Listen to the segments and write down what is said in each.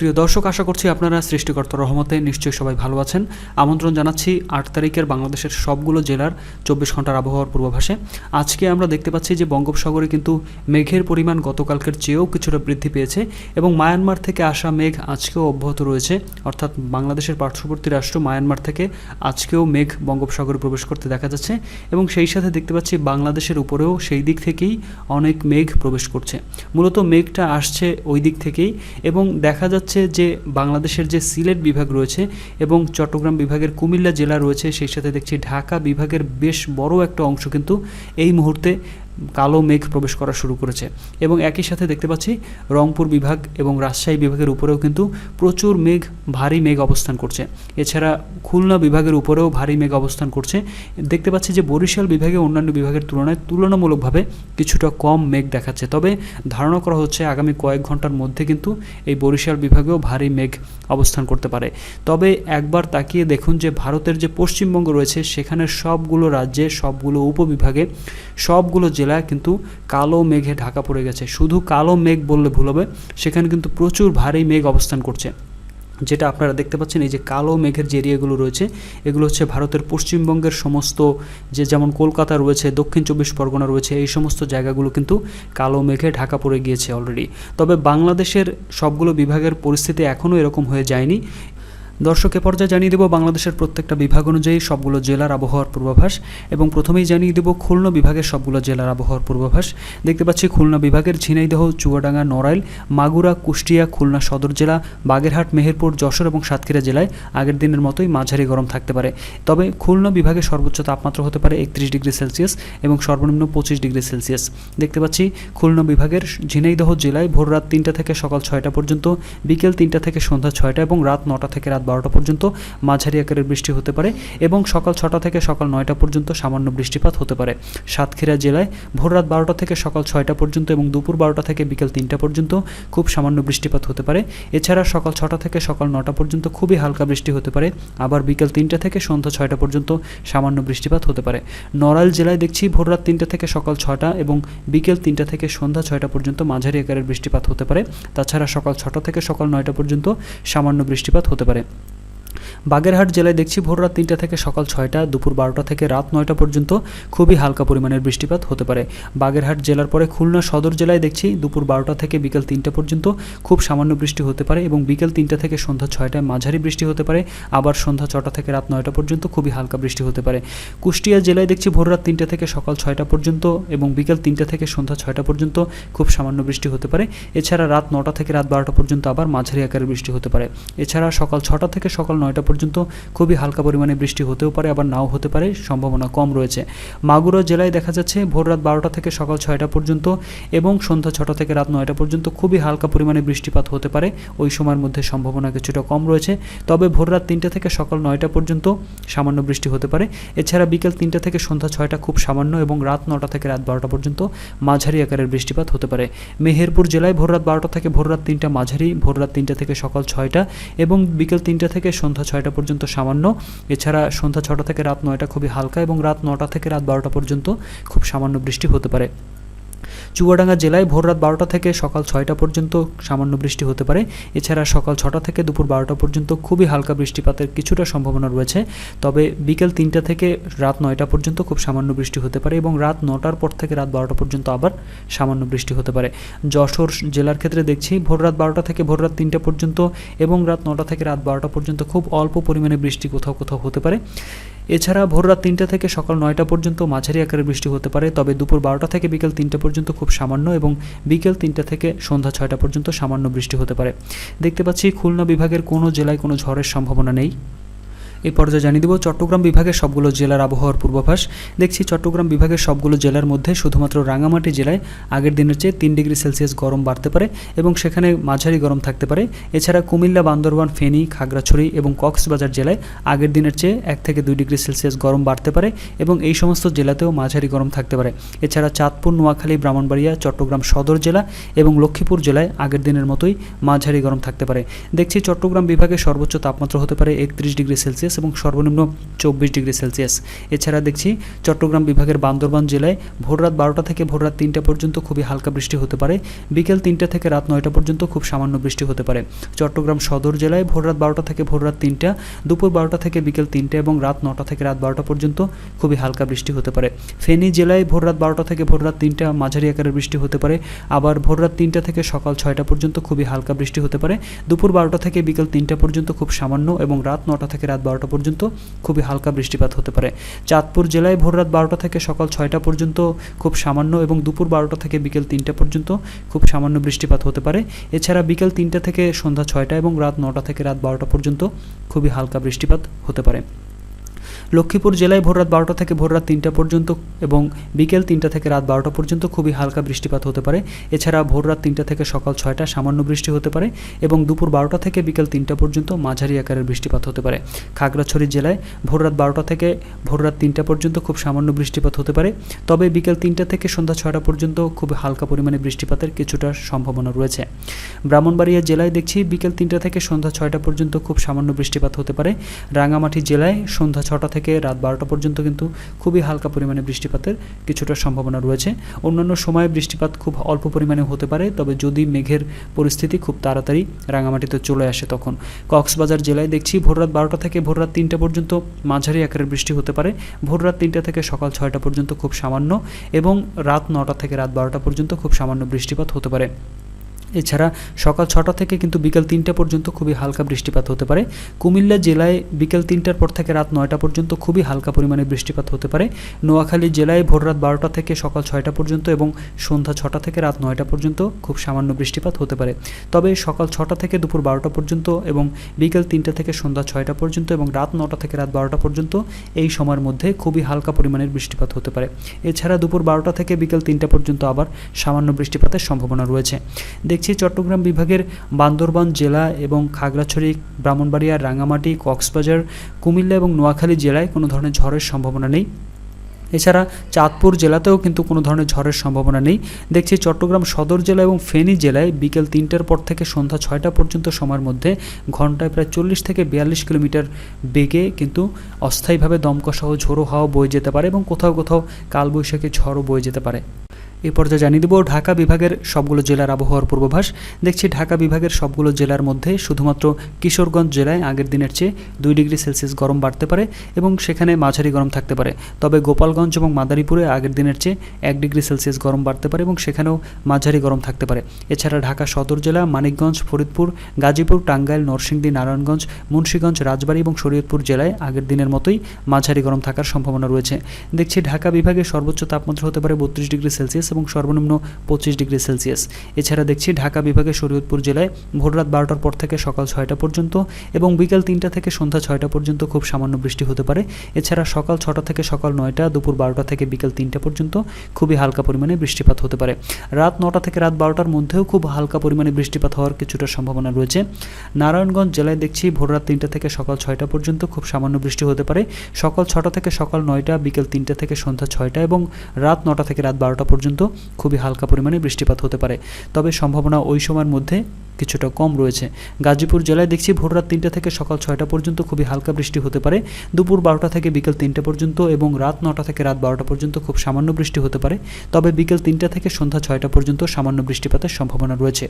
প্রিয় দর্শক, আশা করছি আপনারা সৃষ্টিকর্তার রহমতে নিশ্চয়ই সবাই ভালো আছেন। আমন্ত্রণ জানাচ্ছি 8 তারিখের বাংলাদেশের সবগুলো জেলার 24 ঘন্টার আবহাওয়ার পূর্বাভাসে। আজকে আমরা দেখতে পাচ্ছি যে বঙ্গোপসাগরে কিন্তু মেঘের পরিমাণ গতকালকের চেয়েও কিছুটা বৃদ্ধি পেয়েছে এবং মায়ানমার থেকে আসা মেঘ আজকেও অব্যাহত রয়েছে। অর্থাৎ বাংলাদেশের পার্শ্ববর্তী রাষ্ট্র মায়ানমার থেকে আজকেও মেঘ বঙ্গোপসাগরে প্রবেশ করতে দেখা যাচ্ছে এবং সেই সাথে দেখতে পাচ্ছি বাংলাদেশের উপরেও সেই দিক থেকেই অনেক মেঘ প্রবেশ করছে। মূলত মেঘটা আসছে ওই দিক থেকেই এবং দেখা যাচ্ছে যে বাংলাদেশের যে সিলেট বিভাগ রয়েছে এবং চট্টগ্রাম বিভাগের কুমিল্লা জেলা রয়েছে, সেই সাথে দেখছি ঢাকা বিভাগের বেশ বড় একটা অংশ কিন্তু এই মুহূর্তে কালো মেঘ প্রবেশ করা শুরু করেছে এবং একই সাথে দেখতে পাচ্ছি রংপুর বিভাগ এবং রাজশাহী বিভাগের উপরেও কিন্তু প্রচুর মেঘ, ভারী মেঘ অবস্থান করছে। এছাড়া খুলনা বিভাগের উপরেও ভারী মেঘ অবস্থান করছে। দেখতে পাচ্ছি যে বরিশাল বিভাগে অন্যান্য বিভাগের তুলনায় তুলনামূলকভাবে কিছুটা কম মেঘ দেখাচ্ছে। তবে ধারণা করা হচ্ছে আগামী কয়েক ঘন্টার মধ্যে কিন্তু এই বরিশাল বিভাগেও ভারী মেঘ অবস্থান করতে পারে। তবে একবার তাকিয়ে দেখুন যে ভারতের যে পশ্চিমবঙ্গ রয়েছে সেখানে সবগুলো রাজ্যে, সবগুলো উপবিভাগে, সবগুলো জেলায় কিন্তু কালো মেঘে ঢাকা পড়ে গেছে। শুধু কালো মেঘ বললে ভুল হবে, সেখানে কিন্তু প্রচুর ভারী মেঘ অবস্থান করছে। যেটা আপনারা দেখতে পাচ্ছেন, এই যে কালো মেঘের যে এরিয়াগুলো রয়েছে এগুলো হচ্ছে ভারতের পশ্চিমবঙ্গের সমস্ত, যেমন কলকাতা রয়েছে, দক্ষিণ 24 পরগনা রয়েছে, এই সমস্ত জায়গাগুলো কিন্তু কালো মেঘে ঢাকা পড়ে গিয়েছে অলরেডি। তবে বাংলাদেশের সবগুলো বিভাগের পরিস্থিতি এখনও এরকম হয়ে যায়নি। দর্শক, এ পর্যায়ে জানিয়ে দেব বাংলাদেশের প্রত্যেকটা বিভাগ অনুযায়ী সবগুলো জেলার আবহাওয়ার পূর্বাভাস এবং প্রথমেই জানিয়ে দেব খুলনা বিভাগের সবগুলো জেলার আবহাওয়ার পূর্বাভাস। দেখতে পাচ্ছি খুলনা বিভাগের ঝিনাইদহ, চুয়াডাঙ্গা, নড়াইল, মাগুরা, কুষ্টিয়া, খুলনা সদর জেলা, বাগেরহাট, মেহেরপুর, যশোর এবং সাতক্ষীরা জেলায় আগের দিনের মতোই মাঝারি গরম থাকতে পারে। তবে খুলনা বিভাগে সর্বোচ্চ তাপমাত্রা হতে পারে 31 ডিগ্রি সেলসিয়াস এবং সর্বনিম্ন 25 ডিগ্রি সেলসিয়াস। দেখতে পাচ্ছি খুলনা বিভাগের ঝিনাইদহ জেলায় ভোর রাত 3টা থেকে সকাল 6টা পর্যন্ত, বিকেল 3টা থেকে সন্ধ্যা 6টা এবং রাত 9টা থেকে রাত 12টা পর্যন্ত মাঝারি আকারের বৃষ্টি হতে পারে এবং সকাল 6টা থেকে সকাল 9টা পর্যন্ত সামান্য বৃষ্টিপাত হতে পারে। সাতক্ষীরা জেলায় ভোর রাত 12টা থেকে সকাল 6টা পর্যন্ত এবং দুপুর 12টা থেকে বিকেল 3টা পর্যন্ত খুব সামান্য বৃষ্টিপাত হতে পারে। এছাড়া সকাল 6টা থেকে সকাল 9টা পর্যন্ত খুবই হালকা বৃষ্টি হতে পারে। আবার বিকেল 3টা থেকে সন্ধ্যা 6টা পর্যন্ত সামান্য বৃষ্টিপাত হতে পারে। নড়াইল জেলায় দেখছি ভোর রাত 3টা থেকে সকাল 6টা এবং বিকেল 3টা থেকে সন্ধ্যা 6টা পর্যন্ত মাঝারি আকারের বৃষ্টিপাত হতে পারে। তাছাড়া সকাল 6টা থেকে সকাল 9টা পর্যন্ত সামান্য বৃষ্টিপাত হতে পারে। বাগেরহাট জেলায় দেখছি ভোর রাত 3টা থেকে সকাল 6টা, দুপুর 12টা থেকে রাত 9টা পর্যন্ত খুবই হালকা পরিমাণের বৃষ্টিপাত হতে পারে। বাগেরহাট জেলার পরে খুলনা সদর জেলায় দেখছি দুপুর 12টা থেকে বিকেল 3টা পর্যন্ত খুব সামান্য বৃষ্টি হতে পারে এবং বিকেল 3টা থেকে সন্ধ্যা 6টায় মাঝারি বৃষ্টি হতে পারে। আবার সন্ধ্যা 6টা থেকে রাত 9টা পর্যন্ত খুবই হালকা বৃষ্টি হতে পারে। কুষ্টিয়া জেলায় দেখছি ভোর রাত 3টা থেকে সকাল 6টা পর্যন্ত এবং বিকেল 3টা থেকে সন্ধ্যা 6টা পর্যন্ত খুব সামান্য বৃষ্টি হতে পারে। এছাড়া রাত 9টা থেকে রাত 12টা পর্যন্ত আবার মাঝারি আকারের বৃষ্টি হতে পারে। এছাড়া সকাল 6টা থেকে সকাল 9টা পর্যন্ত খুবই হালকা পরিমাণে বৃষ্টি হতেও পারে, আবার নাও হতে পারে, সম্ভাবনা কম রয়েছে। মাগুরা জেলায় দেখা যাচ্ছে ভোর রাত 12টা থেকে সকাল 6টা পর্যন্ত এবং সন্ধ্যা 6টা থেকে রাত 9টা পর্যন্ত খুবই হালকা পরিমাণে বৃষ্টিপাত হতে পারে। ওই সময়ের মধ্যে সম্ভাবনা কিছুটা কম রয়েছে। তবে ভোর রাত 3টা থেকে সকাল 9টা পর্যন্ত সামান্য বৃষ্টি হতে পারে। এছাড়া বিকেল 3টা থেকে সন্ধ্যা 6টা খুব সামান্য এবং রাত 9টা থেকে রাত 12টা পর্যন্ত মাঝারি আকারের বৃষ্টিপাত হতে পারে। মেহেরপুর জেলায় ভোর রাত 12টা থেকে ভোর রাত 3টা মাঝারি, ভোর রাত 3টা থেকে সকাল 6টা এবং বিকেল 3টা থেকে সন্ধ্যা 6টা পর্যন্ত সামান্য। এছাড়া সন্ধ্যা 6টা থেকে রাত 9টা খুবই হালকা এবং রাত 9টা থেকে রাত 12টা পর্যন্ত খুব সামান্য বৃষ্টি হতে পারে। চুয়াডাঙ্গা জেলায় ভোর রাত 12টা থেকে সকাল 6টা পর্যন্ত সামান্য বৃষ্টি হতে পারে। এছাড়া সকাল 6টা থেকে দুপুর 12টা পর্যন্ত খুবই হালকা বৃষ্টিপাতের কিছুটা সম্ভাবনা রয়েছে। তবে বিকেল 3টা থেকে রাত 9টা পর্যন্ত খুব সামান্য বৃষ্টি হতে পারে এবং রাত 9টার পর থেকে রাত 12টা পর্যন্ত আবার সামান্য বৃষ্টি হতে পারে। যশোর জেলার ক্ষেত্রে দেখছি ভোর রাত 12টা থেকে ভোর রাত 3টা পর্যন্ত এবং রাত 9টা থেকে রাত 12টা পর্যন্ত খুব অল্প পরিমাণে বৃষ্টি কোথাও কোথাও হতে পারে। এছাড়া ভোর রাত 3টা থেকে সকাল 9টা পর্যন্ত মাঝারি আকারের বৃষ্টি হতে পারে। তবে দুপুর 12টা থেকে বিকেল 3টা পর্যন্ত খুব সামান্য এবং বিকেল 3টা থেকে সন্ধ্যা 6টা পর্যন্ত সামান্য বৃষ্টি হতে পারে। দেখতে পাচ্ছি খুলনা বিভাগের কোনো জেলায় কোনো ঝড়ের সম্ভাবনা নেই। এই পর্যায়ে জানিয়ে দেব চট্টগ্রাম বিভাগের সবগুলো জেলার আবহাওয়ার পূর্বাভাস। দেখছি চট্টগ্রাম বিভাগের সবগুলো জেলার মধ্যে শুধুমাত্র রাঙামাটি জেলায় আগের দিনের চেয়ে 3 ডিগ্রি সেলসিয়াস গরম বাড়তে পারে এবং সেখানে মাঝারি গরম থাকতে পারে। এছাড়া কুমিল্লা, বান্দরবান, ফেনী, খাগড়াছড়ি এবং কক্সবাজার জেলায় আগের দিনের চেয়ে 1 থেকে 2 ডিগ্রি সেলসিয়াস গরম বাড়তে পারে এবং এই সমস্ত জেলাতেও মাঝারি গরম থাকতে পারে। এছাড়া চাঁদপুর, নোয়াখালী, ব্রাহ্মণবাড়িয়া, চট্টগ্রাম সদর জেলা এবং লক্ষ্মীপুর জেলায় আগের দিনের মতোই মাঝারি গরম থাকতে পারে। দেখছি চট্টগ্রাম বিভাগের সর্বোচ্চ তাপমাত্রা হতে পারে 31 ডিগ্রি সেলসিয়াস সেলসিয়াস এবং সর্বনিম্ন 24 ডিগ্রি সেলসিয়াস। এছাড়া দেখছি চট্টগ্রাম বিভাগের বান্দরবান জেলায় ভোররাত 12টা থেকে ভোররাত 3টা পর্যন্ত খুবই হালকা বৃষ্টি হতে পারে। বিকেল 3টা থেকে রাত 9টা পর্যন্ত খুব সামান্য বৃষ্টি হতে পারে। চট্টগ্রাম সদর জেলায় ভোররাত 12টা থেকে ভোররাত 3টা, দুপুর 12টা থেকে বিকেল 3টা এবং রাত 9টা থেকে রাত 12টা পর্যন্ত খুবই হালকা বৃষ্টি হতে পারে। ফেনী জেলায় ভোররাত 12টা থেকে ভোররাত 3টা মাঝারি আকারের বৃষ্টি হতে পারে। আবার ভোররাত 3টা থেকে সকাল 6টা পর্যন্ত খুবই হালকা বৃষ্টি হতে পারে। দুপুর 12টা থেকে বিকেল 3টা পর্যন্ত খুব সামান্য এবং রাত 9টা থেকে রাত 12টা পর্যন্ত খুবই হালকা বৃষ্টিপাত হতে পারে। চাঁদপুর জেলায় ভোররাত 12টা থেকে সকাল 6টা পর্যন্ত খুব সামান্য এবং দুপুর 12টা থেকে বিকেল 3টা পর্যন্ত খুব সামান্য বৃষ্টিপাত হতে পারে। এছাড়া বিকেল 3টা থেকে সন্ধ্যা 6টা এবং রাত 9টা থেকে রাত 12টা পর্যন্ত খুবই হালকা বৃষ্টিপাত হতে পারে। লক্ষ্মীপুর জেলায় ভোররাত 12টা থেকে ভোররাত 3টা পর্যন্ত এবং বিকেল 3টা থেকে রাত 12টা পর্যন্ত খুবই হালকা বৃষ্টিপাত হতে পারে। এছাড়া ভোররাত 3টা থেকে সকাল 6টা সামান্য বৃষ্টি হতে পারে এবং দুপুর 12টা থেকে বিকেল 3টা পর্যন্ত মাঝারি আকারের বৃষ্টিপাত হতে পারে। খাগড়াছড়ি জেলায় ভোররাত 12টা থেকে ভোররাত 3টা পর্যন্ত খুব সামান্য বৃষ্টিপাত হতে পারে, তবে বিকেল 3টা থেকে সন্ধ্যা 6টা পর্যন্ত খুব হালকা পরিমাণে বৃষ্টিপাতের কিছুটা সম্ভাবনা রয়েছে। ব্রাহ্মণবাড়িয়া জেলায় দেখছি বিকেল 3টা থেকে সন্ধ্যা 6টা পর্যন্ত খুব সামান্য বৃষ্টিপাত হতে পারে। রাঙামাটি জেলায় সন্ধ্যা 6টা থেকে রাত 12টা পর্যন্ত কিন্তু খুবই হালকা পরিমাণে বৃষ্টিপাতের কিছুটা সম্ভাবনা রয়েছে। অন্যান্য সময়ে বৃষ্টিপাত খুব অল্প পরিমাণে হতে পারে, তবে যদি মেঘের পরিস্থিতি খুব তাড়াতাড়ি রাঙামাটিতে চলে আসে তখন। কক্সবাজার জেলায় দেখছি ভোররাত 12টা থেকে ভোররাত 3টা পর্যন্ত মাঝারি আকারের বৃষ্টি হতে পারে। ভোররাত 3টা থেকে সকাল 6টা পর্যন্ত খুব সামান্য এবং রাত 9টা থেকে রাত 12টা পর্যন্ত খুব সামান্য বৃষ্টিপাত হতে পারে। এছাড়া সকাল 6টা থেকে কিন্তু বিকেল 3টা পর্যন্ত খুবই হালকা বৃষ্টিপাত হতে পারে। কুমিল্লা জেলায় বিকেল 3টার পর থেকে রাত 9টা পর্যন্ত খুবই হালকা পরিমাণে বৃষ্টিপাত হতে পারে। নোয়াখালী জেলায় ভোররাত 12টা থেকে সকাল 6টা পর্যন্ত এবং সন্ধ্যা 6টা থেকে রাত 9টা পর্যন্ত খুব সামান্য বৃষ্টিপাত হতে পারে। তবে সকাল 6টা থেকে দুপুর 12টা পর্যন্ত এবং বিকেল 3টা থেকে সন্ধ্যা 6টা পর্যন্ত এবং রাত 9টা থেকে রাত 12টা পর্যন্ত এই সময়ের মধ্যে খুবই হালকা পরিমাণের বৃষ্টিপাত হতে পারে। এছাড়া দুপুর 12টা থেকে বিকেল 3টা পর্যন্ত আবার সামান্য বৃষ্টিপাতের সম্ভাবনা রয়েছে। চট্টগ্রাম বিভাগের বান্দরবান জেলা এবং খাগড়াছড়ি, ব্রাহ্মণবাড়িয়া, রাঙামাটি, কক্সবাজার, কুমিল্লা এবং নোয়াখালী জেলায় কোনো ধরনের ঝড়ের সম্ভাবনা নেই। এছাড়া চাঁদপুর জেলাতেও কিন্তু কোনো ধরনের ঝড়ের সম্ভাবনা নেই। দেখছি চট্টগ্রাম সদর জেলা এবং ফেনী জেলায় বিকেল 3টার পর থেকে সন্ধ্যা 6টা পর্যন্ত সময়ের মধ্যে ঘন্টায় প্রায় 40 থেকে 42 কিলোমিটার বেগে কিন্তু অস্থায়ীভাবে দমকা সহ ঝোড়ো হাওয়া বয়ে যেতে পারে এবং কোথাও কোথাও কালবৈশাখী ঝড়ও বয়ে যেতে পারে। এই পর্যায়ে জানিয়ে দেব ঢাকা বিভাগের সবগুলো জেলার আবহাওয়ার পূর্বাভাস। দেখছি ঢাকা বিভাগের সবগুলো জেলার মধ্যে শুধুমাত্র কিশোরগঞ্জ জেলায় আগের দিনের চেয়ে 2 ডিগ্রি সেলসিয়াস গরম বাড়তে পারে এবং সেখানে মাঝারি গরম থাকতে পারে। তবে গোপালগঞ্জ এবং মাদারীপুরে আগের দিনের চেয়ে 1 ডিগ্রি সেলসিয়াস গরম বাড়তে পারে এবং সেখানেও মাঝারি গরম থাকতে পারে। এছাড়া ঢাকা সদর জেলা, মানিকগঞ্জ, ফরিদপুর, গাজীপুর, টাঙ্গাইল, নরসিংদী, নারায়ণগঞ্জ, মুন্সিগঞ্জ, রাজবাড়ী এবং শরীয়তপুর জেলায় আগের দিনের মতোই মাঝারি গরম থাকার সম্ভাবনা রয়েছে। দেখছি ঢাকা বিভাগে সর্বোচ্চ তাপমাত্রা হতে পারে 32 ডিগ্রি সেলসিয়াস এবং সর্বনিম্ন 25 ডিগ্রি সেলসিয়াস। এছাড়া দেখছি ঢাকা বিভাগের শরীয়তপুর জেলায় ভোররাত 12টার পর থেকে সকাল 6টা পর্যন্ত এবং বিকেল 3টা থেকে সন্ধ্যা 6টা পর্যন্ত খুব সামান্য বৃষ্টি হতে পারে। এছাড়া সকাল 6টা থেকে সকাল 9টা, দুপুর 12টা থেকে বিকেল 3টা পর্যন্ত খুবই হালকা পরিমাণে বৃষ্টিপাত হতে পারে। রাত 9টা থেকে রাত 12টার মধ্যেও খুব হালকা পরিমাণে বৃষ্টিপাত হওয়ার কিছুটা সম্ভাবনা রয়েছে। নারায়ণগঞ্জ জেলায় দেখছি ভোররাত 3টা থেকে সকাল 6টা পর্যন্ত খুব সামান্য বৃষ্টি হতে পারে। সকাল 6টা থেকে সকাল 9টা, বিকেল 3টা থেকে সন্ধ্যা 6টা এবং রাত 9টা থেকে রাত 12টা পর্যন্ত খুবই হালকা পরিমাণে বৃষ্টিপাত হতে পারে, তবে সম্ভাবনা ওই সময়ের মধ্যে কিছুটা কম রয়েছে। গাজীপুর জেলায় দেখছি ভোররাত 3টা থেকে সকাল 6টা পর্যন্ত খুবই হালকা বৃষ্টি হতে পারে। দুপুর 12টা থেকে বিকেল 3টা পর্যন্ত এবং রাত 9টা থেকে রাত 12টা পর্যন্ত খুব সামান্য বৃষ্টি হতে পারে, তবে বিকেল 3টা থেকে সন্ধ্যা 6টা পর্যন্ত সামান্য বৃষ্টিপাতের সম্ভাবনা রয়েছে।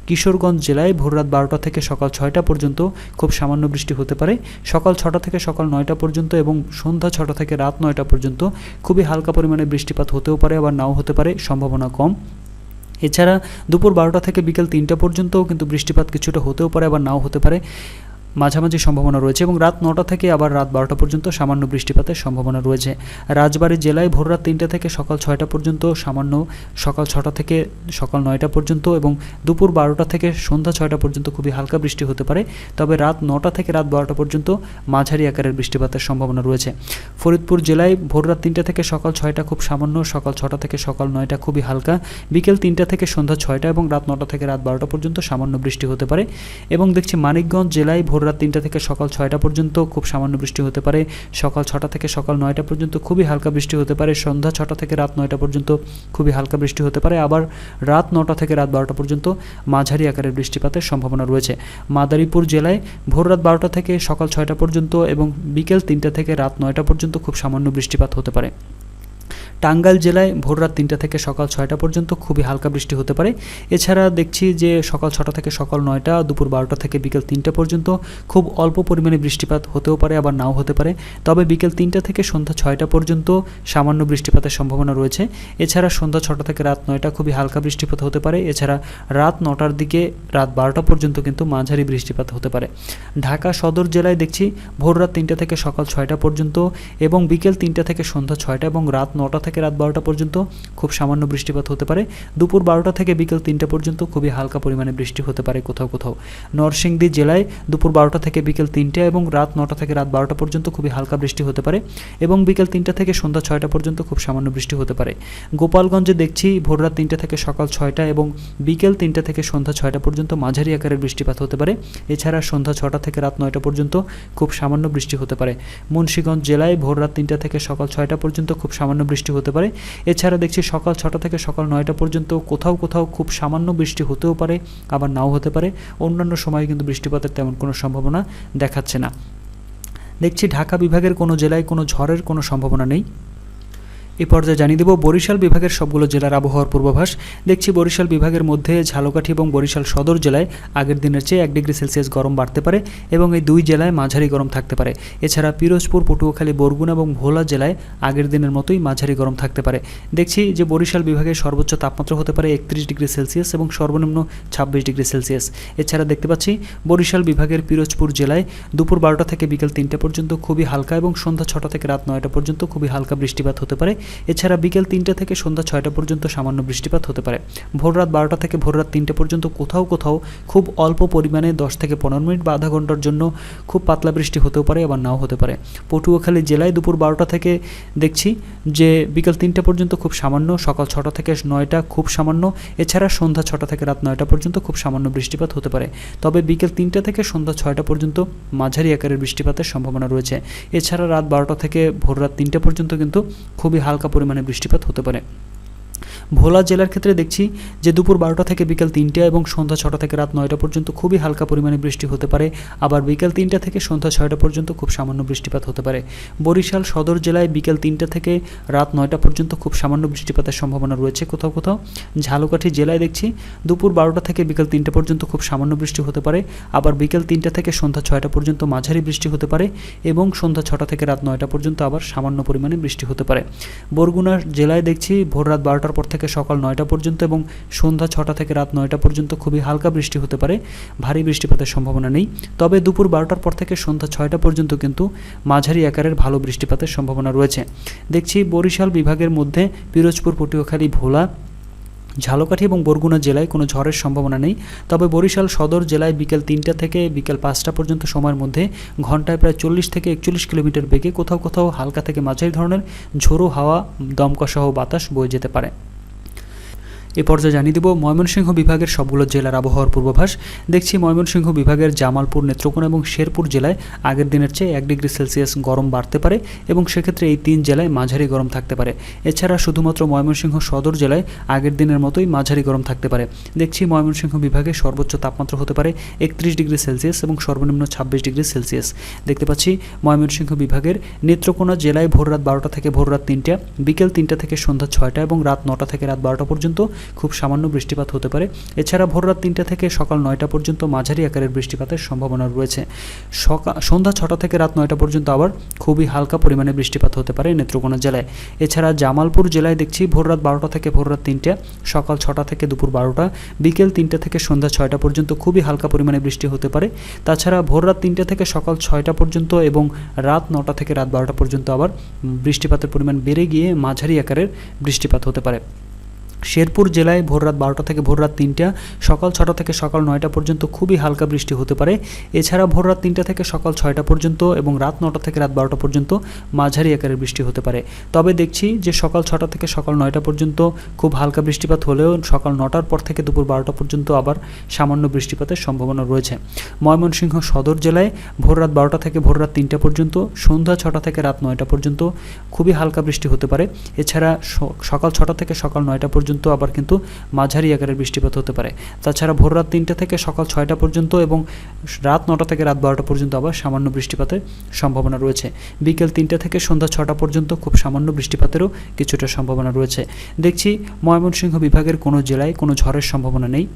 কিশোরগঞ্জ জেলায় ভোররাত 12টা থেকে সকাল 6টা পর্যন্ত খুব সামান্য বৃষ্টি হতে পারে। সকাল 6টা থেকে সকাল 9টা পর্যন্ত এবং সন্ধ্যা 6টা থেকে রাত 9টা পর্যন্ত খুবই হালকা পরিমাণে বৃষ্টিপাত হতেও পারে, আবার নাও হতে পারে, সম্ভাবনা কম। এছাড়া দুপুর 12টা থেকে বিকেল 3টা পর্যন্তও কিন্তু বৃষ্টিপাত কিছুটা হতেও পারে, আবার নাও হতে পারে, মাঝামাঝি সম্ভাবনা রয়েছে এবং রাত 9টা থেকে আবার রাত 12টা পর্যন্ত সামান্য বৃষ্টিপাতের সম্ভাবনা রয়েছে। রাজবাড়ী জেলায় ভোররাত 3টা থেকে সকাল 6টা পর্যন্ত সামান্য, সকাল 6টা থেকে সকাল 9টা পর্যন্ত এবং দুপুর 12টা থেকে সন্ধ্যা 6টা পর্যন্ত খুবই হালকা বৃষ্টি হতে পারে, তবে রাত 9টা থেকে রাত 12টা পর্যন্ত মাঝারি আকারের বৃষ্টিপাতের সম্ভাবনা রয়েছে। ফরিদপুর জেলায় ভোররাত 3টা থেকে সকাল 6টা খুব সামান্য, সকাল 6টা থেকে সকাল 9টা খুবই হালকা, বিকেল 3টা থেকে সন্ধ্যা 6টা এবং রাত 9টা থেকে রাত 12টা পর্যন্ত সামান্য বৃষ্টি হতে পারে। এবং দেখছি মানিকগঞ্জ জেলায় ভোররাত 3টা থেকে সকাল 6টা পর্যন্ত খুব সামান্য বৃষ্টি হতে পারে। সকাল 6টা থেকে সকাল 9টা পর্যন্ত খুবই হালকা বৃষ্টি হতে পারে। সন্ধ্যা 6টা থেকে রাত 9টা পর্যন্ত খুবই হালকা বৃষ্টি হতে পারে। আবার রাত 9টা থেকে রাত 12টা পর্যন্ত মাঝারি আকারের বৃষ্টিপাতের সম্ভাবনা রয়েছে। মাদারীপুর জেলায় ভোররাত 12টা থেকে সকাল 6টা পর্যন্ত এবং বিকেল 3টা থেকে রাত 9টা পর্যন্ত খুব সামান্য বৃষ্টিপাত হতে পারে। টাঙ্গাইল জেলায় ভোররাত 3টা থেকে সকাল 6টা পর্যন্ত খুবই হালকা বৃষ্টি হতে পারে। এছাড়া দেখছি যে সকাল 6টা থেকে সকাল 9টা, দুপুর 12টা থেকে বিকেল 3টা পর্যন্ত খুব অল্প পরিমাণে বৃষ্টিপাত হতেও পারে, আবার নাও হতে পারে। তবে বিকেল 3টা থেকে সন্ধ্যা 6টা পর্যন্ত সামান্য বৃষ্টিপাতের সম্ভাবনা রয়েছে। এছাড়া সন্ধ্যা 6টা থেকে রাত 9টা খুবই হালকা বৃষ্টিপাত হতে পারে। এছাড়া রাত 9টার দিকে রাত 12টা পর্যন্ত কিন্তু মাঝারি বৃষ্টিপাত হতে পারে। ঢাকা সদর জেলায় দেখছি ভোররাত 3টা থেকে সকাল 6টা পর্যন্ত এবং বিকেল 3টা থেকে সন্ধ্যা 6টা এবং রাত 9টা থেকে রাত 12টা পর্যন্ত খুব সামান্য বৃষ্টিপাত হতে পারে। দুপুর 12টা থেকে বিকেল 3টা পর্যন্ত খুবই হালকা পরিমাণে বৃষ্টি হতে পারে কোথাও কোথাও। নরসিংদী জেলায় দুপুর 12টা থেকে বিকেল 3টা এবং রাত 9টা থেকে রাত 12টা পর্যন্ত খুবই হালকা বৃষ্টি হতে পারে এবং বিকেল 3টা থেকে সন্ধ্যা 6টা পর্যন্ত খুব সামান্য বৃষ্টি হতে পারে। গোপালগঞ্জে দেখছি ভোররাত 3টা থেকে সকাল 6টা এবং বিকেল 3টা থেকে সন্ধ্যা 6টা পর্যন্ত মাঝারি আকারের বৃষ্টিপাত হতে পারে। এছাড়া সন্ধ্যা 6টা থেকে রাত 9টা পর্যন্ত খুব সামান্য বৃষ্টি হতে পারে। মুন্সিগঞ্জ জেলায় ভোররাত 3টা থেকে সকাল 6টা পর্যন্ত খুব সামান্য বৃষ্টি হতে পারে। এছাড়া দেখছি সকাল 6টা থেকে সকাল 9টা পর্যন্ত কোথাও কোথাও খুব সামান্য বৃষ্টি হতেও পারে, আবার নাও হতে পারে। অন্যান্য সময়ে কিন্তু বৃষ্টিপাতের তেমন কোনো সম্ভাবনা দেখাচ্ছে না। দেখছি ঢাকা বিভাগের কোনো জেলায় কোনো ঝড়ের কোনো সম্ভাবনা নেই। এই পর্যায়ে জানিয়ে দেব বরিশাল বিভাগের সবগুলো জেলার আবহাওয়ার পূর্বাভাস। দেখছি বরিশাল বিভাগের মধ্যে ঝালকাঠি এবং বরিশাল সদর জেলায় আগের দিনের চেয়ে 1 ডিগ্রি সেলসিয়াস গরম বাড়তে পারে এবং এই দুই জেলায় মাঝারি গরম থাকতে পারে। এছাড়া পিরোজপুর, পটুয়াখালী, বরগুনা এবং ভোলা জেলায় আগের দিনের মতোই মাঝারি গরম থাকতে পারে। দেখছি যে বরিশাল বিভাগের সর্বোচ্চ তাপমাত্রা হতে পারে 31 ডিগ্রি সেলসিয়াস এবং সর্বনিম্ন 26 ডিগ্রি সেলসিয়াস। এছাড়া দেখতে পাচ্ছি বরিশাল বিভাগের পিরোজপুর জেলায় দুপুর 12টা থেকে বিকেল 3টা পর্যন্ত খুবই হালকা এবং সন্ধ্যা 6টা থেকে রাত 9টা পর্যন্ত খুবই হালকা বৃষ্টিপাত হতে পারে। এছাড়া বিকেল 3টা থেকে সন্ধ্যা 6টা পর্যন্ত সামান্য বৃষ্টিপাত হতে পারে। ভোররাত 12টা থেকে ভোররাত 3টা পর্যন্ত কোথাও কোথাও খুব অল্প পরিমাণে 10 থেকে 15 মিনিট বা আধা ঘন্টার জন্য খুব পাতলা বৃষ্টি হতেও পারে, আবার নাও হতে পারে। পটুয়াখালী জেলায় দুপুর 12টা থেকে দেখছি যে বিকেল 3টা পর্যন্ত খুব সামান্য, সকাল 6টা থেকে 9টা খুব সামান্য, এছাড়া সন্ধ্যা 6টা থেকে রাত 9টা পর্যন্ত খুব সামান্য বৃষ্টিপাত হতে পারে। তবে বিকেল 3টা থেকে সন্ধ্যা 6টা পর্যন্ত মাঝারি আকারের বৃষ্টিপাতের সম্ভাবনা রয়েছে। এছাড়া রাত 12টা থেকে ভোররাত 3টা পর্যন্ত কিন্তু খুবই হালকা পরিমাণে বৃষ্টিপাত হতে পারে। ভোলা জেলার ক্ষেত্রে দেখছি যে দুপুর 12টা থেকে বিকেল 3টা এবং সন্ধ্যা 6টা থেকে রাত 9টা পর্যন্ত খুবই হালকা পরিমাণে বৃষ্টি হতে পারে। আবার বিকেল 3টা থেকে সন্ধ্যা 6টা পর্যন্ত খুব সামান্য বৃষ্টিপাত হতে পারে। বরিশাল সদর জেলায় বিকেল 3টা থেকে রাত 9টা পর্যন্ত খুব সামান্য বৃষ্টিপাতের সম্ভাবনা রয়েছে কোথাও কোথাও। ঝালকাঠি জেলায় দেখছি দুপুর 12টা থেকে বিকেল 3টা পর্যন্ত খুব সামান্য বৃষ্টি হতে পারে। আবার বিকেল 3টা থেকে সন্ধ্যা 6টা পর্যন্ত মাঝারি বৃষ্টি হতে পারে এবং সন্ধ্যা 6টা থেকে রাত 9টা পর্যন্ত আবার সামান্য পরিমাণে বৃষ্টি হতে পারে। বরগুনা জেলায় দেখছি ভোর রাত 12টার পর থেকে সকাল 9টা পর্যন্ত এবং সন্ধ্যা 6টা থেকে রাত 9টা পর্যন্ত খুবই হালকা বৃষ্টি হতে পারে, ভারী বৃষ্টিপাতের সম্ভাবনা নেই। তবে দুপুর 12টার পর থেকে সন্ধ্যা 6টা পর্যন্ত কিন্তু মাঝারি আকারের ভালো বৃষ্টিপাতের সম্ভাবনা রয়েছে। দেখছি বরিশাল বিভাগের মধ্যে পিরোজপুর, পটুয়াখালী, ভোলা, ঝালকাঠি এবং বরগুনা জেলায় কোনো ঝড়ের সম্ভাবনা নেই। তবে বরিশাল সদর জেলায় বিকেল 3টা থেকে বিকেল 5টা পর্যন্ত সময়ের মধ্যে ঘন্টায় প্রায় 40 থেকে 41 কিলোমিটার বেগে কোথাও কোথাও হালকা থেকে মাঝারি ধরনের ঝোড়ো হাওয়া, দমকাসহ বাতাস বয়ে যেতে পারে। এ পর্যায়ে জানিয়ে দেব ময়মনসিংহ বিভাগের সবগুলো জেলার আবহাওয়ার পূর্বাভাস। দেখছি ময়মনসিংহ বিভাগের জামালপুর, নেত্রকোনা এবং শেরপুর জেলায় আগের দিনের চেয়ে 1 ডিগ্রি সেলসিয়াস গরম বাড়তে পারে এবং সেক্ষেত্রে এই 3 জেলায় মাঝারি গরম থাকতে পারে। এছাড়া শুধুমাত্র ময়মনসিংহ সদর জেলায় আগের দিনের মতোই মাঝারি গরম থাকতে পারে। দেখছি ময়মনসিংহ বিভাগে সর্বোচ্চ তাপমাত্রা হতে পারে 31 ডিগ্রি সেলসিয়াস এবং সর্বনিম্ন 26 ডিগ্রি সেলসিয়াস। দেখতে পাচ্ছি ময়মনসিংহ বিভাগের নেত্রকোনা জেলায় ভোর রাত 12টা থেকে ভোর রাত 3টা, বিকেল 3টা থেকে সন্ধ্যা 6টা এবং রাত 9টা থেকে রাত 12টা পর্যন্ত খুব সামান্য বৃষ্টিপাত হতে পারে। এছাড়া ভোর রাত 3টা থেকে সকাল 9টা পর্যন্ত মাঝারি আকারের বৃষ্টিপাতের সম্ভাবনা রয়েছে। সন্ধ্যা 6টা থেকে রাত 9টা পর্যন্ত আবার খুবই হালকা পরিমাণে বৃষ্টিপাত হতে পারে নেত্রকোনা জেলায়। এছাড়া জামালপুর জেলায় দেখছি ভোর রাত 12টা থেকে ভোর রাত 3টা, সকাল 6টা থেকে দুপুর 12টা, বিকেল 3টা থেকে সন্ধ্যা 6টা পর্যন্ত খুবই হালকা পরিমাণে বৃষ্টি হতে পারে। তাছাড়া ভোর রাত 3টা থেকে সকাল 6টা পর্যন্ত এবং রাত 9টা থেকে রাত 12টা পর্যন্ত আবার বৃষ্টিপাতের পরিমাণ বেড়ে গিয়ে মাঝারি আকারের বৃষ্টিপাত হতে পারে। শেরপুর জেলায় ভোররাত 12টা থেকে ভোররাত 3টা, সকাল 6টা থেকে সকাল 9টা পর্যন্ত খুবই হালকা বৃষ্টি হতে পারে। এছাড়া ভোররাত 3টা থেকে সকাল 6টা পর্যন্ত এবং রাত 9টা থেকে রাত 12টা পর্যন্ত মাঝারি আকারের বৃষ্টি হতে পারে। তবে দেখছি যে সকাল 6টা থেকে সকাল 9টা পর্যন্ত খুব হালকা বৃষ্টিপাত হলেও সকাল 9টার পর থেকে দুপুর 12টা পর্যন্ত আবার সামান্য বৃষ্টিপাতের সম্ভাবনা রয়েছে। ময়মনসিংহ সদর জেলায় ভোররাত 12টা থেকে ভোররাত 3টা পর্যন্ত, সন্ধ্যা 6টা থেকে রাত 9টা পর্যন্ত খুবই হালকা বৃষ্টি হতে পারে। এছাড়া সকাল 6টা থেকে সকাল 9টা পর্যন্ত আবার কিন্তু মাঝারি আকারের বৃষ্টিপাত হতে পারে। তাছাড়া ভোররাত 3টা থেকে সকাল 6টা পর্যন্ত এবং রাত 9টা থেকে রাত 12টা পর্যন্ত আবার সামান্য বৃষ্টিপাতের সম্ভাবনা রয়েছে। বিকেল 3টা থেকে সন্ধ্যা 6টা পর্যন্ত খুব সামান্য বৃষ্টিপাতেরও কিছুটা সম্ভাবনা রয়েছে। দেখছি ময়মনসিংহ বিভাগের কোনো জেলায় কোনো ঝড়ের সম্ভাবনা নেই।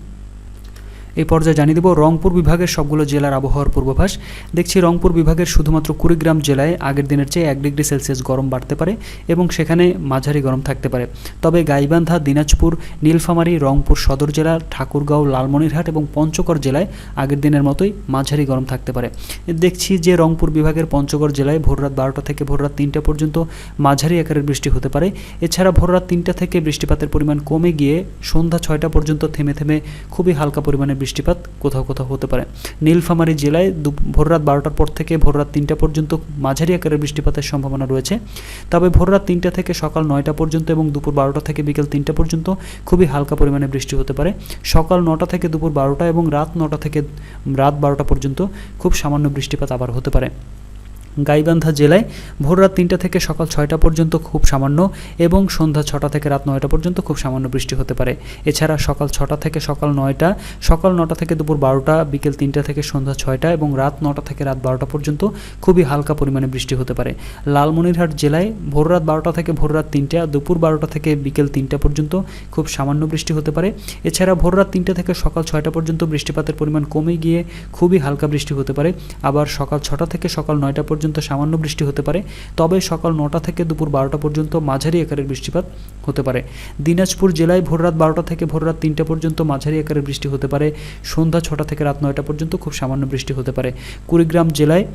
এই পর্যায়ে জানিয়ে দেব রংপুর বিভাগের সবগুলো জেলার আবহাওয়ার পূর্বাভাস। দেখছি রংপুর বিভাগের শুধুমাত্র কুড়িগ্রাম জেলায় আগের দিনের চেয়ে 1 ডিগ্রি সেলসিয়াস গরম বাড়তে পারে এবং সেখানে মাঝারি গরম থাকতে পারে। তবে গাইবান্ধা, দিনাজপুর, নীলফামারী, রংপুর সদর জেলা, ঠাকুরগাঁও, লালমনিরহাট এবং পঞ্চগড় জেলায় আগের দিনের মতোই মাঝারি গরম থাকতে পারে। দেখছি যে রংপুর বিভাগের পঞ্চগড় জেলায় ভোররাত 12টা থেকে ভোররাত 3টা পর্যন্ত মাঝারি আকারের বৃষ্টি হতে পারে। এছাড়া ভোররাত 3টা থেকে বৃষ্টিপাতের পরিমাণ কমে গিয়ে সন্ধ্যা 6টা পর্যন্ত থেমে থেমে খুবই হালকা পরিমাণে বৃষ্টিপাত কোথাও কোথাও হতে পারে। নীলফামারী জেলায় ভোররাত 12টার পর থেকে ভোররাত 3টা পর্যন্ত মাঝারি আকারের বৃষ্টিপাতের সম্ভাবনা রয়েছে। তবে ভোররাত 3টা থেকে সকাল 9টা পর্যন্ত এবং দুপুর 12টা থেকে বিকেল 3টা পর্যন্ত খুবই হালকা পরিমাণে বৃষ্টি হতে পারে। সকাল 9টা থেকে দুপুর 12টা এবং রাত 9টা থেকে রাত 12টা পর্যন্ত খুব সামান্য বৃষ্টিপাত আবার হতে পারে। গাইবান্ধা জেলায় ভোররাত 3টা থেকে সকাল 6টা পর্যন্ত খুব সামান্য এবং সন্ধ্যা 6টা থেকে রাত 9টা পর্যন্ত খুব সামান্য বৃষ্টি হতে পারে। এছাড়া সকাল 6টা থেকে সকাল 9টা, সকাল 9টা থেকে দুপুর 12টা, বিকেল 3টা থেকে সন্ধ্যা 6টা এবং রাত 9টা থেকে রাত 12টা পর্যন্ত খুবই হালকা পরিমাণে বৃষ্টি হতে পারে। লালমনিরহাট জেলায় ভোররাত 12টা থেকে ভোররাত 3টা, দুপুর 12টা থেকে বিকেল 3টা পর্যন্ত খুব সামান্য বৃষ্টি হতে পারে। এছাড়া ভোররাত 3টা থেকে সকাল 6টা পর্যন্ত বৃষ্টিপাতের পরিমাণ কমে গিয়ে খুবই হালকা বৃষ্টি হতে পারে। আবার সকাল 6টা থেকে সকাল 9টা পর্যন্ত সামান্য বৃষ্টি হতে পারে। তবে সকাল 9টা থেকে দুপুর 12টা পর্যন্ত মাঝারি আকারের বৃষ্টিপাত হতে পারে। দিনাজপুর জেলায় ভোররাত 12টা থেকে ভোররাত 3টা পর্যন্ত মাঝারি আকারের বৃষ্টি হতে পারে। সন্ধ্যা 6টা থেকে রাত 9টা পর্যন্ত খুব সামান্য বৃষ্টি হতে পারে। কুড়িগ্রাম জেলায়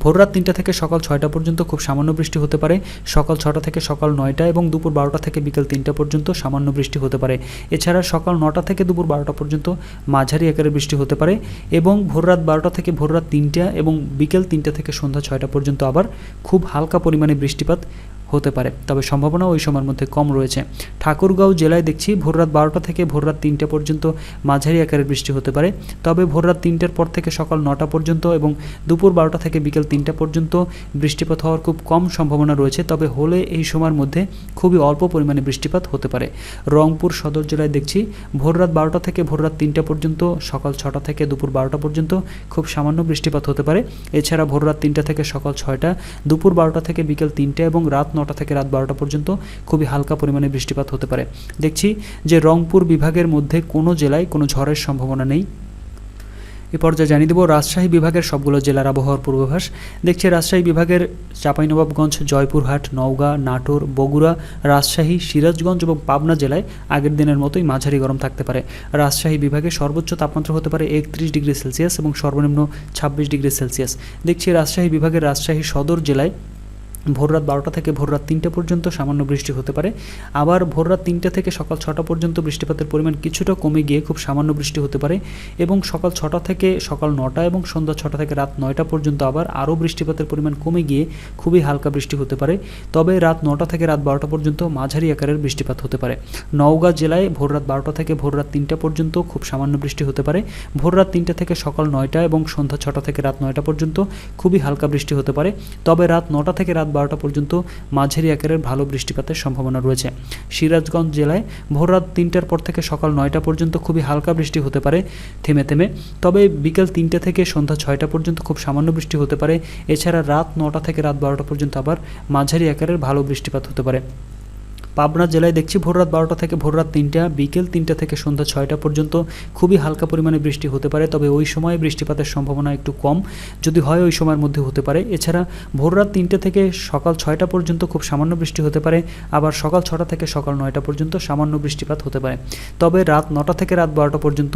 ভোররাত 3টা থেকে সকাল 6টা পর্যন্ত খুব সামান্য বৃষ্টি হতে পারে। সকাল 6টা থেকে সকাল 9টা এবং দুপুর 12টা থেকে বিকেল 3টা পর্যন্ত সামান্য বৃষ্টি হতে পারে। এছাড়া সকাল 9টা থেকে দুপুর 12টা পর্যন্ত মাঝারি আকারের বৃষ্টি হতে পারে এবং ভোররাত 12টা থেকে ভোররাত 3টা এবং বিকেল 3টা থেকে সন্ধ্যা 6টা পর্যন্ত আবার খুব হালকা পরিমাণে বৃষ্টিপাত হতে পারে। তবে সম্ভাবনা ওই সময়ের মধ্যে কম রয়েছে। ঠাকুরগাঁও জেলায় দেখছি ভোররাত 12টা থেকে ভোররাত 3টা পর্যন্ত মাঝারি আকারের বৃষ্টি হতে পারে। তবে ভোররাত 3টার পর থেকে সকাল 9টা পর্যন্ত এবং দুপুর 12টা থেকে বিকেল 3টা পর্যন্ত বৃষ্টিপাত হওয়ার খুব কম সম্ভাবনা রয়েছে। তবে হলে এই সময়ের মধ্যে খুবই অল্প পরিমাণে বৃষ্টিপাত হতে পারে। রংপুর সদর জেলায় দেখছি ভোররাত 12টা থেকে ভোররাত 3টা পর্যন্ত, সকাল 6টা থেকে দুপুর 12টা পর্যন্ত খুব সামান্য বৃষ্টিপাত হতে পারে। এছাড়া ভোররাত 3টা থেকে সকাল 6টা, দুপুর 12টা থেকে বিকেল 3টা এবং রাত 9টা থেকে রাত 12টা পর্যন্ত খুবই হালকা পরিমাণে বৃষ্টিপাত হতে পারে। দেখছি যে রংপুর বিভাগের মধ্যে কোনো জেলায় কোনো ঝড়ের সম্ভাবনা নেই। এ পর্যায়ে জানিয়ে দেব রাজশাহী বিভাগের সবগুলো জেলার আবহাওয়ার পূর্বাভাস। দেখছি রাজশাহী বিভাগের চাঁপাইনবাবগঞ্জ, জয়পুরহাট, নওগাঁ, নাটোর, বগুড়া, রাজশাহী, সিরাজগঞ্জ এবং পাবনা জেলায় আগের দিনের মতোই মাঝারি গরম থাকতে পারে। রাজশাহী বিভাগে সর্বোচ্চ তাপমাত্রা হতে পারে 31 ডিগ্রি সেলসিয়াস এবং সর্বনিম্ন 26 ডিগ্রি সেলসিয়াস। দেখছি রাজশাহী বিভাগের রাজশাহী সদর জেলায় ভোররাত 12টা থেকে ভোররাত 3টা পর্যন্ত সামান্য বৃষ্টি হতে পারে। আবার ভোররাত 3টা থেকে সকাল 6টা পর্যন্ত বৃষ্টিপাতের পরিমাণ কিছুটা কমে গিয়ে খুব সামান্য বৃষ্টি হতে পারে এবং সকাল 6টা থেকে সকাল 9টা এবং সন্ধ্যা 6টা থেকে রাত 9টা পর্যন্ত আবার আরও বৃষ্টিপাতের পরিমাণ কমে গিয়ে খুবই হালকা বৃষ্টি হতে পারে। তবে রাত 9টা থেকে রাত 12টা পর্যন্ত মাঝারি আকারের বৃষ্টিপাত হতে পারে। নওগাঁ জেলায় ভোররাত 12টা থেকে ভোররাত 3টা পর্যন্ত খুব সামান্য বৃষ্টি হতে পারে। ভোররাত 3টা থেকে সকাল 9টা এবং সন্ধ্যা 6টা থেকে রাত 9টা পর্যন্ত খুবই হালকা বৃষ্টি হতে পারে। তবে রাত 9টা থেকে রাত 12টা পর্যন্ত মাঝারি আকারের ভালো বৃষ্টিপাতের সম্ভাবনা রয়েছে। সিরাজগঞ্জ জেলায় ভোররাত 3টার পর থেকে সকাল 9টা পর্যন্ত খুবই হালকা বৃষ্টি হতে পারে থেমে থেমে। তবে বিকেল 3টা থেকে সন্ধ্যা 6টা পর্যন্ত খুব সামান্য বৃষ্টি হতে পারে। এছাড়া রাত 9টা থেকে রাত 12টা পর্যন্ত আবার মাঝারি আকারের ভালো বৃষ্টিপাত হতে পারে। পাবনা জেলায় দেখছি ভোররাত 12টা থেকে ভোররাত 3টা, বিকেল 3টা থেকে সন্ধ্যা 6টা পর্যন্ত খুবই হালকা পরিমাণে বৃষ্টি হতে পারে। তবে ওই সময়ে বৃষ্টিপাতের সম্ভাবনা একটু কম, যদি হয় ওই সময়ের মধ্যে হতে পারে। এছাড়া ভোররাত 3টা থেকে সকাল 6টা পর্যন্ত খুব সামান্য বৃষ্টি হতে পারে। আবার সকাল 6টা থেকে সকাল 9টা পর্যন্ত সামান্য বৃষ্টিপাত হতে পারে। তবে রাত 9টা থেকে রাত 12টা পর্যন্ত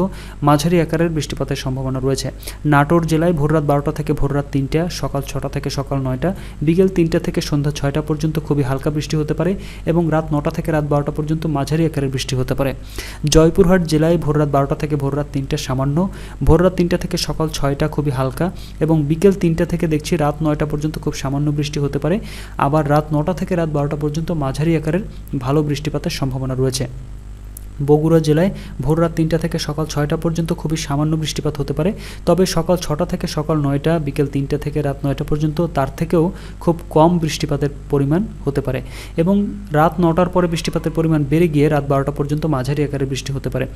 মাঝারি আকারের বৃষ্টিপাতের সম্ভাবনা রয়েছে। নাটোর জেলায় ভোররাত 12টা থেকে ভোররাত 3টা, সকাল 6টা থেকে সকাল 9টা, বিকেল 3টা থেকে সন্ধ্যা 6টা পর্যন্ত খুবই হালকা বৃষ্টি হতে পারে এবং রাত রাত 9টা থেকে রাত 12টা পর্যন্ত মাঝারি আকারের বৃষ্টি হতে পারে। জয়পুরহাট জেলায় ভোর রাত 12টা থেকে ভোর রাত 3টা সামান্য, ভোর রাত 3টা থেকে সকাল 6টা খুবই হালকা এবং বিকেল 3টা থেকে দেখছি রাত 9টা পর্যন্ত খুব সামান্য বৃষ্টি হতে পারে। আবার রাত 9টা থেকে রাত 12টা পর্যন্ত মাঝারি আকারের ভালো বৃষ্টিপাতের সম্ভাবনা রয়েছে। বগুড়া জেলায় ভোর রাত 3টা থেকে সকাল 6টা পর্যন্ত খুবই সামান্য বৃষ্টিপাত হতে পারে, তবে সকাল 6টা থেকে সকাল 9টা, বিকেল 3টা থেকে রাত 9টা পর্যন্ত তার থেকেও খুব কম বৃষ্টিপাতের পরিমাণ হতে পারে এবং রাত 9টার পরে বৃষ্টিপাতের পরিমাণ বেড়ে গিয়ে রাত 12টা পর্যন্ত মাঝারি আকারের বৃষ্টি হতে পারে।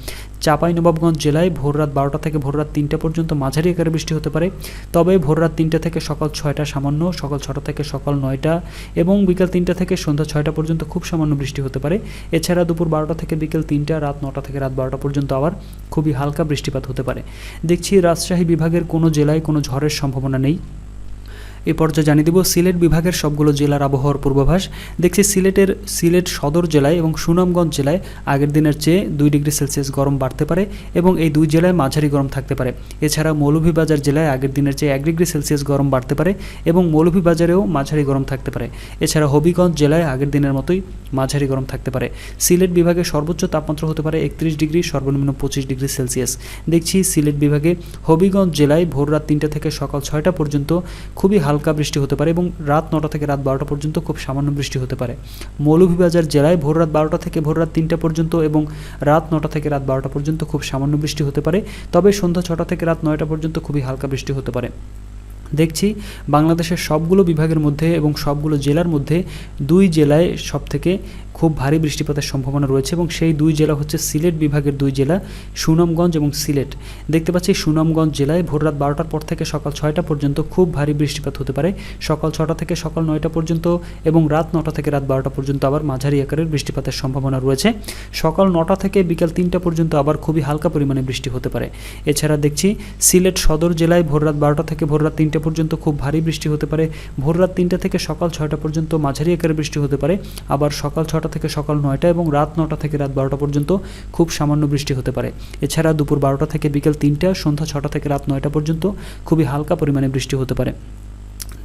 চাঁপাইনবাবগঞ্জ জেলায় ভোর রাত 12টা থেকে ভোর রাত 3টা পর্যন্ত মাঝারি আকারের বৃষ্টি হতে পারে, তবে ভোর রাত 3টা থেকে সকাল 6টা সামান্য, সকাল 6টা থেকে সকাল 9টা এবং বিকেল 3টা থেকে সন্ধ্যা 6টা পর্যন্ত খুব সামান্য বৃষ্টি হতে পারে। এছাড়া দুপুর 12টা থেকে বিকেল 3টা, রাত 9টা থেকে রাত 12টা পর্যন্ত আবার খুবই হালকা বৃষ্টিপাত হতে পারে। দেখছি রাজশাহী বিভাগের কোনো জেলায় কোনো ঝড়ের সম্ভাবনা নেই। এই পর্যায়ে জানিয়ে দেব সিলেট বিভাগের সবগুলো জেলার আবহাওয়ার পূর্বাভাস। দেখছি সিলেট সদর জেলায় এবং সুনামগঞ্জ জেলায় আগের দিনের চেয়ে 2 ডিগ্রি সেলসিয়াস গরম বাড়তে পারে এবং এই দুই জেলায় মাঝারি গরম থাকতে পারে। এছাড়া মৌলভীবাজার জেলায় আগের দিনের চেয়ে 1 ডিগ্রি সেলসিয়াস গরম বাড়তে পারে এবং মৌলভীবাজারেও মাঝারি গরম থাকতে পারে। এছাড়া হবিগঞ্জ জেলায় আগের দিনের মতোই মাঝারি গরম থাকতে পারে। সিলেট বিভাগে সর্বোচ্চ তাপমাত্রা হতে পারে 31 ডিগ্রি, সর্বনিম্ন 25 ডিগ্রি সেলসিয়াস। দেখছি সিলেট বিভাগে হবিগঞ্জ জেলায় ভোর রাত 3টা থেকে সকাল 6টা পর্যন্ত খুবই হালকা বৃষ্টি হতে পারে এবং রাত 9টা থেকে রাত 12টা পর্যন্ত খুব সামান্য বৃষ্টি হতে পারে। মৌলভীবাজার জেলায় ভোর রাত 12টা থেকে ভোর রাত 3টা পর্যন্ত এবং রাত 9টা থেকে রাত 12টা পর্যন্ত খুব সামান্য বৃষ্টি হতে পারে, তবে সন্ধ্যা 6টা থেকে রাত 9টা পর্যন্ত খুবই হালকা বৃষ্টি হতে পারে। দেখছি বাংলাদেশের সবগুলো বিভাগের মধ্যে এবং সবগুলো জেলার মধ্যে 2 জেলায় সবথেকে খুব ভারী বৃষ্টিপাতের সম্ভাবনা রয়েছে এবং সেই 2 জেলা হচ্ছে সিলেট বিভাগের 2 জেলা সুনামগঞ্জ এবং সিলেট। দেখতে পাচ্ছি সুনামগঞ্জ জেলায় ভোর রাত 12টার পর থেকে সকাল 6টা পর্যন্ত খুব ভারী বৃষ্টিপাত হতে পারে, সকাল 6টা থেকে সকাল 9টা পর্যন্ত এবং রাত 9টা থেকে রাত 12টা পর্যন্ত আবার মাঝারি আকারের বৃষ্টিপাতের সম্ভাবনা রয়েছে। সকাল 9টা থেকে বিকাল 3টা পর্যন্ত আবার খুবই হালকা পরিমাণে বৃষ্টি হতে পারে। এছাড়া দেখছি সিলেট সদর জেলায় ভোর রাত 12টা থেকে ভোর রাত 3টা পর্যন্ত খুব ভারী বৃষ্টি হতে পারে, ভোর রাত 3টা থেকে সকাল 6টা পর্যন্ত মাঝারি আকারের বৃষ্টি হতে পারে, আবার সকাল 6টা থেকে সকাল 9টা এবং রাত 9টা থেকে রাত 12টা পর্যন্ত খুব সামান্য বৃষ্টি হতে পারে। এছাড়া দুপুর 12টা থেকে বিকেল 3টা, সন্ধ্যা 6টা থেকে রাত 9টা পর্যন্ত খুবই হালকা পরিমাণে বৃষ্টি হতে পারে।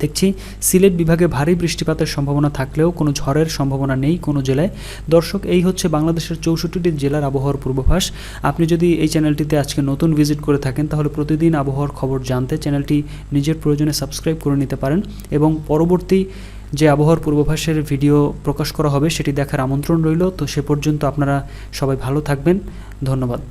দেখছি সিলেট বিভাগে ভারী বৃষ্টিপাতের সম্ভাবনা থাকলেও কোনো ঝড়ের সম্ভাবনা নেই কোনো জেলায়। দর্শক, এই হচ্ছে বাংলাদেশের 64টি জেলার আবহাওয়ার পূর্বাভাস। আপনি যদি এই চ্যানেলটিতে আজকে নতুন ভিজিট করে থাকেন তাহলে প্রতিদিন আবহাওয়ার খবর জানতে চ্যানেলটি নিজের প্রয়োজনে সাবস্ক্রাইব করে নিতে পারেন এবং পরবর্তী যে আবহাওয়ার পূর্বাভাসের ভিডিও প্রকাশ করা হবে সেটি দেখার আমন্ত্রণ রইল। তো সে পর্যন্ত আপনারা সবাই ভালো থাকবেন। ধন্যবাদ।